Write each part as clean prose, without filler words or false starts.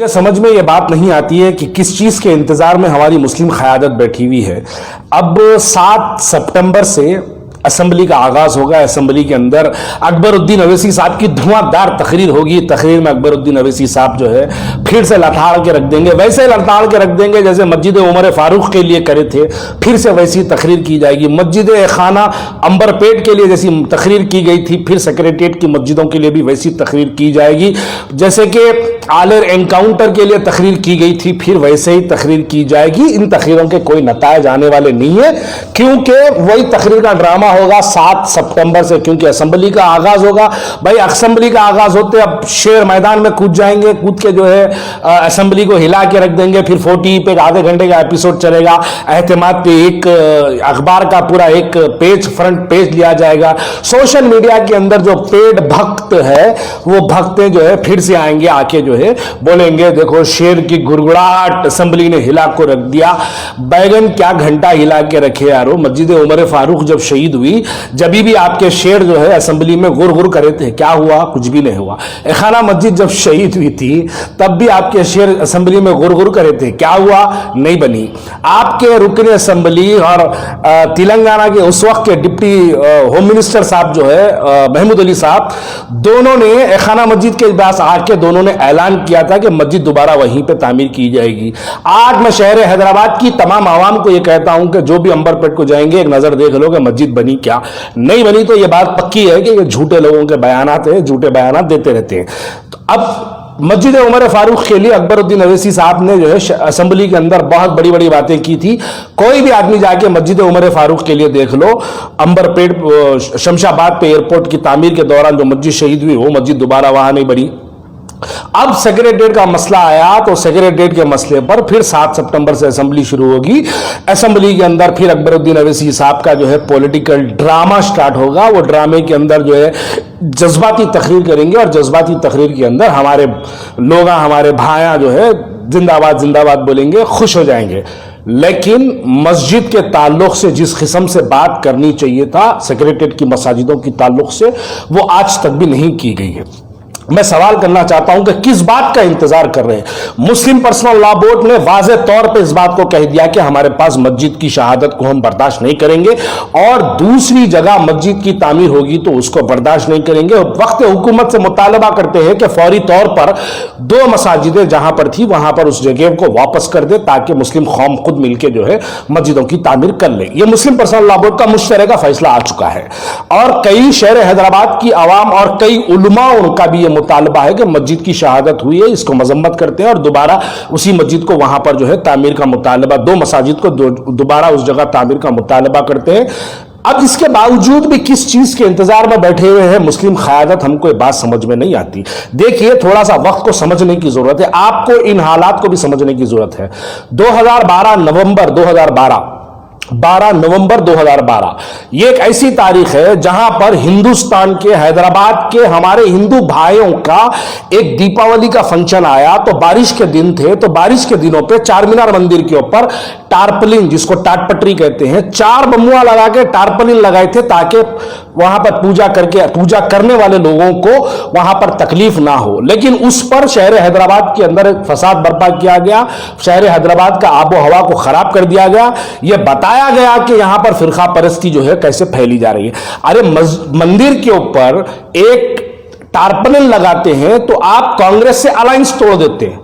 मुझे समझ में ये बात नहीं आती है कि किस चीज के इंतजार में हमारी मुस्लिम क़यादत बैठी हुई है। अब 7 सितंबर से असेंबली का आगाज होगा। असेंबली के अंदर अकबरुद्दीन अवैसी साहब की धुआंधार तकरीर होगी। तकरीर में अकबरुद्दीन अवैसी साहब जो है फिर से लताड़ के रख देंगे, वैसे लताड़ के रख देंगे जैसे मस्जिद उमर फारूक के लिए करे थे। फिर से वैसी तकरीर की जाएगी। मस्जिद खाना अंबरपेट के लिए जैसी तकरीर की गई थी, फिर सेक्रेटेरिएट की मस्जिदों के लिए भी वैसी तकरीर की जाएगी। जैसे कि आलेर एनकाउंटर के लिए तकरीर की गई थी, फिर वैसे ही तकरीर की जाएगी। इन तकरीरों के कोई नतायज आने वाले नहीं है, क्योंकि वही तकरीर का ड्रामा होगा 7 सितंबर से, क्योंकि असेंबली का आगाज होगा। भाई असेंबली का आगाज होते अब शेर मैदान में कूद जाएंगे, कूद के जो है असेंबली को हिला के रख देंगे। फिर 40 पे आधे घंटे का एपिसोड चलेगा। एहतमाद पे एक अखबार का पूरा एक पेज, फ्रंट पेज लिया जाएगा। सोशल मीडिया के अंदर जो पेड भक्त है वो भक्तें जो है फिर से आएंगे, आके जो है बोलेंगे देखो शेर की गुड़गुड़ाहट असेंबली ने हिला को रख दिया। बैगन क्या घंटा हिला के रखे यारो। मस्जिद उमर फारूक जब शहीद हुई, जब भी आपके शेर जो है असेंबली में गुर गुर करे थे, क्या हुआ? कुछ भी नहीं हुआ। खाना मस्जिद जब शहीद हुई थी तब भी आपके शेर असेंबली में गुर गुर करे थे, क्या हुआ? नहीं बनी। आपके रुकन असेंबली और तेलंगाना के उस वक्त के डिप्टी होम मिनिस्टर साहब जो है महमूद अली साहब, दोनों ने खाना मस्जिद के पास आके दोनों ने ऐलान किया था कि मस्जिद दोबारा वहीं पे तामीर की जाएगी। आज मैं शहर हैदराबाद की तमाम आवाम को यह कहता हूं कि जो भी अंबरपेट को जाएंगे एक नजर देख लो कि मस्जिद बनी क्या नहीं बनी। तो यह बात पक्की है कि ये झूठे लोगों के बयानात है, झूठे बयानात देते रहते हैं। तो अब मस्जिद उमर फारूक के लिए अकबरुद्दीन अवैसी साहब ने जो है असेंबली के अंदर बहुत बड़ी बड़ी बातें की थी। कोई भी आदमी जाके मस्जिद उमर फारूक के लिए देख लो, अंबरपेट शमशाबाद पे एयरपोर्ट की तामीर के दौरान जो मस्जिद शहीद हुई वो मस्जिद दोबारा वहां नहीं बनी। अब सेक्रेटेरिएट का मसला आया तो सेक्रेटेरिएट के मसले पर फिर 7 सितंबर से असेंबली शुरू होगी। असेंबली के अंदर फिर अकबरुद्दीन अवैसी साहब का जो है पॉलिटिकल ड्रामा स्टार्ट होगा। वो ड्रामे के अंदर जो है जज्बाती तकरीर करेंगे और जज्बाती तकरीर के अंदर हमारे लोग, हमारे भाया जो है जिंदाबाद जिंदाबाद बोलेंगे, खुश हो जाएंगे। लेकिन मस्जिद के ताल्लुक से जिस किस्म से बात करनी चाहिए था सेक्रेटेरिएट की मसाजिदों की ताल्लुक से, वो आज तक भी नहीं की गई है। मैं सवाल करना चाहता हूं कि किस बात का इंतजार कर रहे हैं। मुस्लिम पर्सनल लॉ बोर्ड ने वाज़े तौर पे इस बात को कह दिया कि हमारे पास मस्जिद की शहादत को हम बर्दाश्त नहीं करेंगे और दूसरी जगह मस्जिद की तामीर होगी तो उसको बर्दाश्त नहीं करेंगे। वक्त हुकूमत से मुतालबा करते हैं कि फौरी तौर पर 2 मसाजिदें जहां पर थी वहां पर उस जगह को वापस कर दे, ताकि मुस्लिम कौम खुद मिलकर जो है मस्जिदों की तामीर कर ले। यह मुस्लिम पर्सनल लॉ बोर्ड का मुश्तरका फैसला आ चुका है और कई शहर हैदराबाद की आवाम और कई उलमा, उनका भी मुतालबा है कि मस्जिद की शहादत हुई है, इसको मजम्मत करते हैं और दोबारा उसी मस्जिद को वहां पर जो है तामीर का मुतालबा, 2 मसाजिद को दोबारा उस जगह तामीर का मुतालबा करते हैं। अब इसके बावजूद भी किस चीज के इंतजार में बैठे हुए हैं मुस्लिम क़यादत, हमको ये बात समझ में नहीं आती। देखिए, थोड़ा सा वक्त को समझने की जरूरत है, आपको इन हालात को भी समझने की जरूरत है। 12 नवंबर 2012 ये एक ऐसी तारीख है जहां पर हिंदुस्तान के हैदराबाद के हमारे हिंदू भाइयों का एक दीपावली का फंक्शन आया। तो बारिश के दिन थे, तो बारिश के दिनों पे चारमीनार मंदिर के ऊपर टारपलिन, जिसको टाटपटरी कहते हैं, 4 बम्बुआ लगा के टारपलिन लगाए थे ताकि वहां पर पूजा करने वाले लोगों को वहां पर तकलीफ ना हो। लेकिन उस पर शहर हैदराबाद के अंदर एक फसाद बर्पा किया गया, शहर हैदराबाद का आबो हवा को खराब कर दिया गया। यह बताया गया कि यहां पर फिरका परस्ती जो है कैसे फैली जा रही है। अरे मंदिर के ऊपर एक टारपलिन लगाते हैं तो आप कांग्रेस से अलायंस तोड़ देते हैं।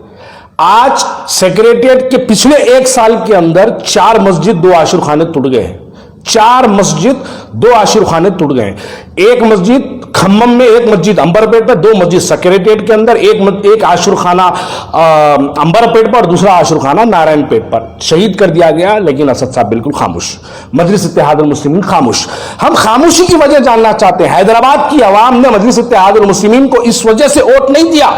आज सेक्रेटेरिएट के पिछले 1 साल के अंदर 4 मस्जिद, 2 आशिर खाने टूट गए हैं। 4 मस्जिद, 2 आशिर खाने टूट गए। एक मस्जिद खम्मम में, एक मस्जिद अंबरपेट पर, 2 मस्जिद सेक्रेटेरिएट के अंदर, एक आशिर खाना अंबरपेट पर और दूसरा आशिर खाना नारायणपेट पर शहीद कर दिया गया। लेकिन असद साहब बिल्कुल खामोश, मजलिस इत्तेहादुल मुस्लिमीन खामोश। हम खामोशी की वजह जानना चाहते हैं। हैदराबाद की आवाम ने मजलिस इत्तेहादुल मुस्लिमीन को इस वजह से वोट नहीं दिया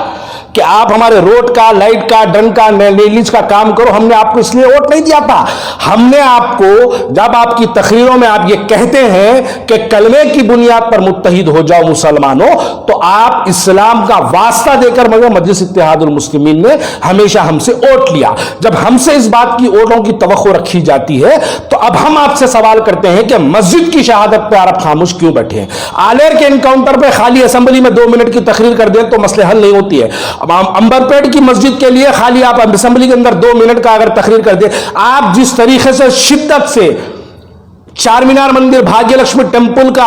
कि आप हमारे रोड का, लाइट का, ड्रन का, नीलीज का काम करो। हमने आपको इसलिए वोट नहीं दिया था। हमने आपको, जब आपकी तकरीरों में आप ये कहते हैं कि कलमे की बुनियाद पर मुत्तहिद हो जाओ मुसलमानों, तो आप इस्लाम का वास्ता देकर मगर मजलिस इत्तेहादुल मुस्लिमीन ने हमेशा हमसे वोट लिया। जब हमसे इस बात की वोटों की तवक्को रखी जाती है तो अब हम आपसे सवाल करते हैं कि मस्जिद की शहादत पर आप खामोश क्यों बैठे हैं? आलेर के एनकाउंटर पर खाली असेंबली में 2 मिनट की तकरीर कर दें तो मसले हल नहीं होती है। अब अंबरपेट की मस्जिद के लिए खाली आप असेंबली के अंदर 2 मिनट का अगर तकरीर कर दे, आप जिस तरीके से शिद्दत से चार मीनार मंदिर, भाग्यलक्ष्मी टेम्पल का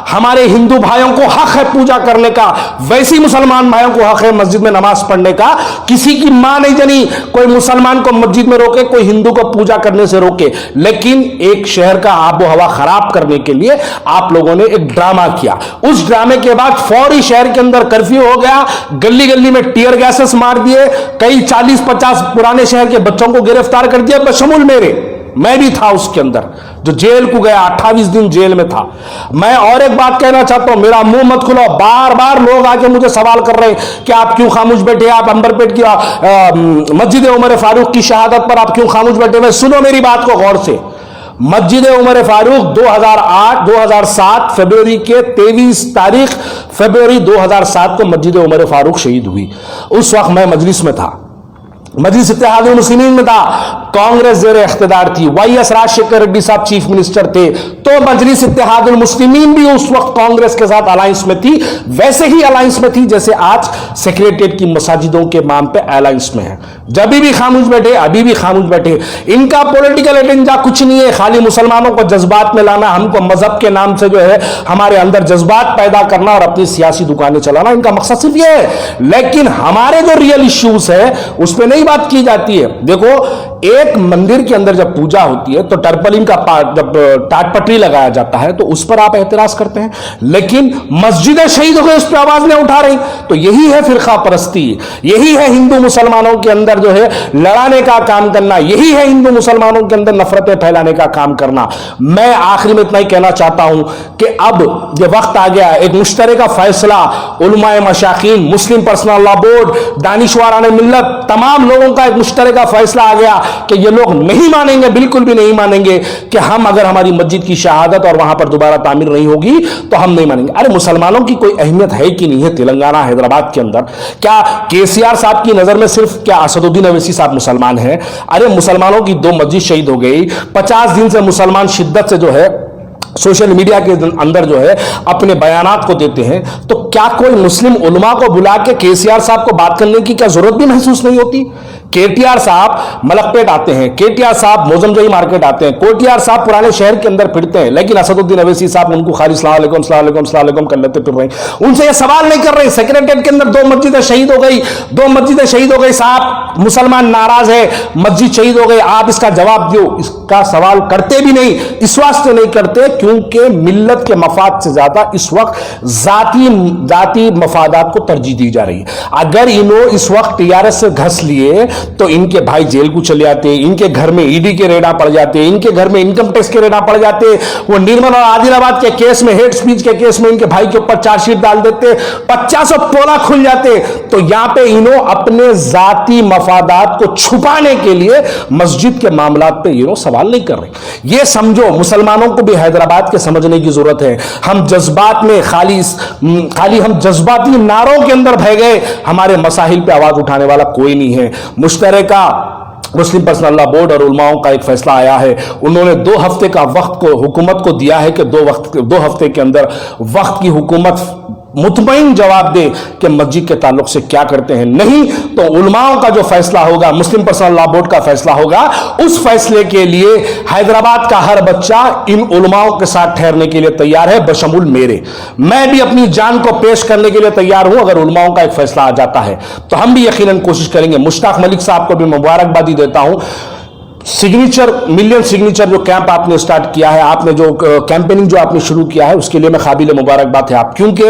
हमारे हिंदू भाइयों को हक है पूजा करने का, वैसे ही मुसलमान भाइयों को हक है मस्जिद में नमाज पढ़ने का। किसी की मां नहीं जनी कोई मुसलमान को मस्जिद में रोके, कोई हिंदू को पूजा करने से रोके। लेकिन एक शहर का आबो हवा खराब करने के लिए आप लोगों ने एक ड्रामा किया। उस ड्रामे के बाद फौरी शहर के अंदर कर्फ्यू हो गया, गली गली में टीयर गैसेस मार दिए, कई 40-50 पुराने शहर के बच्चों को गिरफ्तार कर दिया, बशमूल मेरे। मैं भी था उसके अंदर, जो जेल को गया, 28 दिन जेल में था। मैं और एक बात कहना चाहता हूं, मेरा मुंह मत खुलो। बार बार लोग आके मुझे सवाल कर रहे हैं कि आप क्यों खामोश बैठे, आप अंबरपेट की मस्जिद उमर फारूक की शहादत पर आप क्यों खामोश बैठे हुए। सुनो मेरी बात को गौर से। मस्जिद उमर फारूक 2007 फरवरी के 23 तारीख फरवरी 2007 को मस्जिद उमर फारूक शहीद हुई। उस वक्त मैं मजलिस में था, मजलिस इत्तेहादुल मुस्लिमीन में था, कांग्रेस जेर इख्तिदार थी, वाईएस राजशेखर रेड्डी साहब चीफ मिनिस्टर थे, तो मजलिस इत्तेहादुल मुस्लिमीन भी उस वक्त कांग्रेस के साथ अलायंस में थी, वैसे ही अलायंस में थी जैसे आज सेक्रेटरीट की मसाजिदों के नाम पे अलायंस में है। जब भी खामोश बैठे, अभी भी खामोश बैठे। इनका पॉलिटिकल एजेंडा कुछ नहीं है, खाली मुसलमानों को जज्बात में लाना, हमको मजहब के नाम से जो है हमारे अंदर जज्बात पैदा करना और अपनी सियासी दुकानें चलाना, इनका मकसद सिर्फ ये है। लेकिन हमारे जो रियल इश्यूज है उस पर नहीं बात की जाती है। देखो, एक मंदिर के अंदर जब पूजा होती है तो टर्पलिन का जब टाटपटरी लगाया जाता है तो उस पर आप एतराज करते हैं, लेकिन मस्जिदें शहीद हो गई उस पर आवाज नहीं उठा रही। तो यही है फिरका परस्ती, यही है हिंदू मुसलमानों के अंदर जो है लड़ाने का काम करना, यही है हिंदू मुसलमानों के अंदर नफरतें फैलाने का काम करना। मैं आखिरी में इतना ही कहना चाहता हूं कि अब ये वक्त आ गया, एक मुश्तरका फैसला उलमाए मशाकीन, मुस्लिम पर्सनल लॉ बोर्ड, दानिशवारान मिल्लत, तमाम लोगों का एक मुश्तरका फैसला आ गया कि ये लोग नहीं मानेंगे, बिल्कुल भी नहीं मानेंगे कि हम अगर हमारी मस्जिद की शहादत और वहां पर दोबारा तामीर नहीं होगी तो हम नहीं मानेंगे। अरे मुसलमानों की कोई अहमियत है कि नहीं है तेलंगाना हैदराबाद के अंदर? क्या केसीआर साहब की नजर में सिर्फ क्या असदुद्दीन अवैसी साहब मुसलमान हैं? अरे मुसलमानों की 2 मस्जिद शहीद हो गई, 50 दिन से मुसलमान शिद्दत से जो है सोशल मीडिया के अंदर जो है अपने बयानात को देते हैं, तो क्या कोई मुस्लिम उलमा को बुला के केसीआर साहब को बात करने की क्या जरूरत भी महसूस नहीं होती? केटीआर साहब मलकपेट आते हैं, केटीआर साहब मोजमजई मार्केट आते हैं, कोटीआर साहब पुराने शहर के अंदर फिरते हैं, लेकिन असदुद्दीन अवैसी साहब उनको खाली सलाम अलैकुम कर लेते फिर रहे हैं। उनसे ये सवाल नहीं कर रहे। सेक्रेटरीट के अंदर 2 मस्जिदें शहीद हो गई, 2 मस्जिदें शहीद हो गई साहब, मुसलमान नाराज है, मस्जिद शहीद हो गई, आप इसका जवाब दो। इसका सवाल करते भी नहीं, इस वास्ते नहीं करते क्योंकि मिल्लत के मफाद से ज्यादा इस वक्त जाती मफादात को तरजीह दी जा रही है। अगर इन्हों इस वक्त टीआरएस से घस लिए तो इनके भाई जेल को चले जाते, इनके घर में ईडी के रेडा पड़ जाते, इनके घर में इनकम टैक्स के रेडा पड़ जाते, वो निर्मल और आदिलाबाद के केस में, हेट स्पीच के केस में इनके भाई के ऊपर चार्जशीट डाल देते, 50 पोला खुल जाते। तो यहां पे इन्हों अपने जाती मफादात को छुपाने के लिए मस्जिद के मामलात पे इन्हों सवाल नहीं कर रहे। ये समझो, मुसलमानों को भी हैदराबाद के समझने की जरूरत है। हम जज्बात में खाली हम जज्बाती नारों के अंदर बह गए, हमारे मसाइल पे आवाज उठाने वाला कोई नहीं है। मुश्तरका मुस्लिम पर्सनल लॉ बोर्ड और उलमाओं का एक फैसला आया है, उन्होंने 2 हफ्ते का वक्त को हुकूमत को दिया है कि 2 हफ्ते के अंदर वक्त की हुकूमत मुतमईन जवाब दे कि मस्जिद के ताल्लुक से क्या करते हैं। नहीं तो उलमाओं का जो फैसला होगा, मुस्लिम पर्सनल लॉ बोर्ड का फैसला होगा, उस फैसले के लिए हैदराबाद का हर बच्चा इन उलमाओं के साथ ठहरने के लिए तैयार है, बशमूल मेरे। मैं भी अपनी जान को पेश करने के लिए तैयार हूं अगर उलमाओं का एक फैसला आ जाता है तो हम भी यकीनन कोशिश करेंगे। मुश्ताक मलिक साहब को भी मुबारकबादी देता हूं। मिलियन सिग्नेचर जो कैंप आपने स्टार्ट किया है, आपने जो कैंपेनिंग जो आपने शुरू किया है, उसके लिए मैं काबिल मुबारकबाद है आप, क्योंकि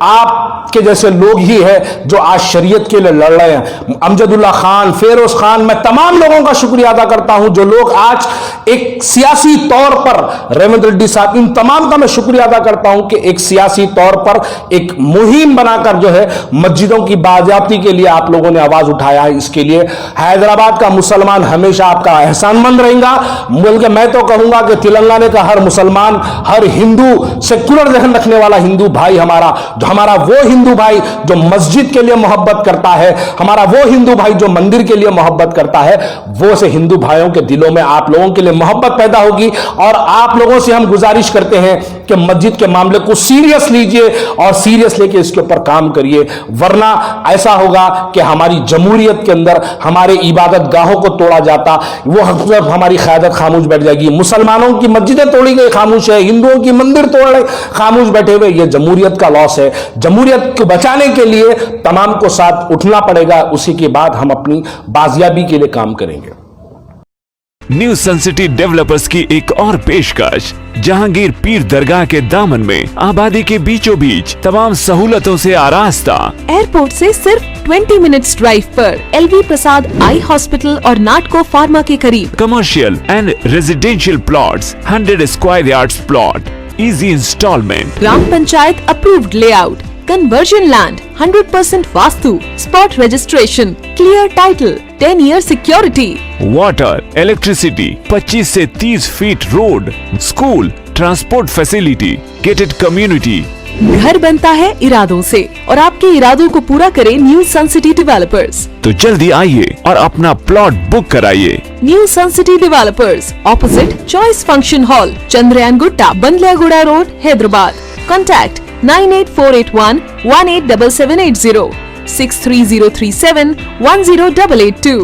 आपके जैसे लोग ही है जो आज शरीयत के लिए लड़ रहे हैं। अमजदुल्ला खान, फेरोज खान, मैं तमाम लोगों का शुक्रिया अदा करता हूं जो लोग आज एक सियासी तौर पर, रेवंत रेड्डी साहब, इन तमाम का मैं शुक्रिया अदा करता हूं कि एक सियासी तौर पर एक मुहिम बनाकर जो है मस्जिदों की बाज़ाब्ती के लिए आप लोगों ने आवाज उठाया है। इसके लिए हैदराबाद का मुसलमान हमेशा आपका एहसानमंद रहेगा। बल्कि मैं तो कहूंगा कि तेलंगाना का हर मुसलमान, हर हिंदू, सेक्युलर जहन रखने वाला हिंदू भाई हमारा वो हिंदू भाई जो मस्जिद के लिए मोहब्बत करता है, हमारा वो हिंदू भाई जो मंदिर के लिए मोहब्बत करता है, वो से हिंदू भाइयों के दिलों में आप लोगों के लिए मोहब्बत पैदा होगी। और आप लोगों से हम गुजारिश करते हैं कि मस्जिद के मामले को सीरियस लीजिए और सीरियस लेके इसके ऊपर काम करिए, वरना ऐसा होगा कि हमारी जमहूरियत के अंदर हमारे इबादत गाहों को तोड़ा जाता, वो हमारी क़यादत खामोश बैठ जाएगी। मुसलमानों की मस्जिदें तोड़ी गई, खामोश है, हिंदुओं की मंदिर तोड़ रहे, खामोश बैठे हुए, ये जमहूरियत का लॉस है। जमहूरियत को बचाने के लिए तमाम को साथ उठना पड़ेगा, उसी के बाद हम अपनी बाजियाबी के लिए काम करेंगे। न्यू सन सिटी डेवलपर्स की एक और पेशकश, जहांगीर पीर दरगाह के दामन में आबादी के बीचों बीच तमाम सहूलतों से आरास्ता, एयरपोर्ट से सिर्फ 20 मिनट्स ड्राइव पर LV प्रसाद आई हॉस्पिटल और नाटको फार्मा के करीब। Commercial and residential plots, 100 square yards plot, easy installment, ग्राम panchayat approved layout, conversion land, 100% vastu, spot registration, clear title, 10 year security, water, electricity, 25 से 30 feet road, school, transport facility, gated community. घर बनता है इरादों से और आपके इरादों को पूरा करे न्यू सन सिटी डेवलपर्स। तो जल्दी आइए और अपना प्लॉट बुक कराइए। New sun city developers, opposite choice function hall, Chandrayangutta, Bandlaguda road, Hyderabad. Contact 98481 187780, 63037 10882।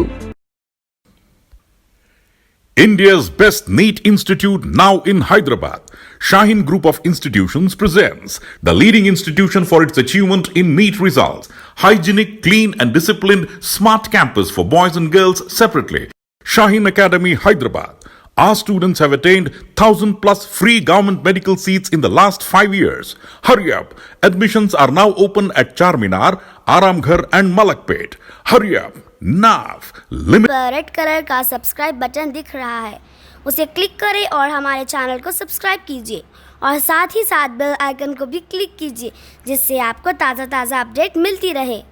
India's best NEET institute now in Hyderabad. Shaheen Group of Institutions presents the leading institution for its achievement in NEET results. Hygienic, clean and disciplined smart campus for boys and girls separately. Shaheen Academy, Hyderabad. Our students have attained 1,000 plus free government medical seats in the last 5 years. Hurry up. Admissions are now open at Charminar, Aramghar and Malakpet. Hurry up. Now. Red colour का subscribe button दिख रहा है, उसे click करें और हमारे channel को subscribe कीजिए और साथ ही साथ बेल आइकन को भी क्लिक कीजिए, जिससे आपको ताज़ा अपडेट मिलती रहे।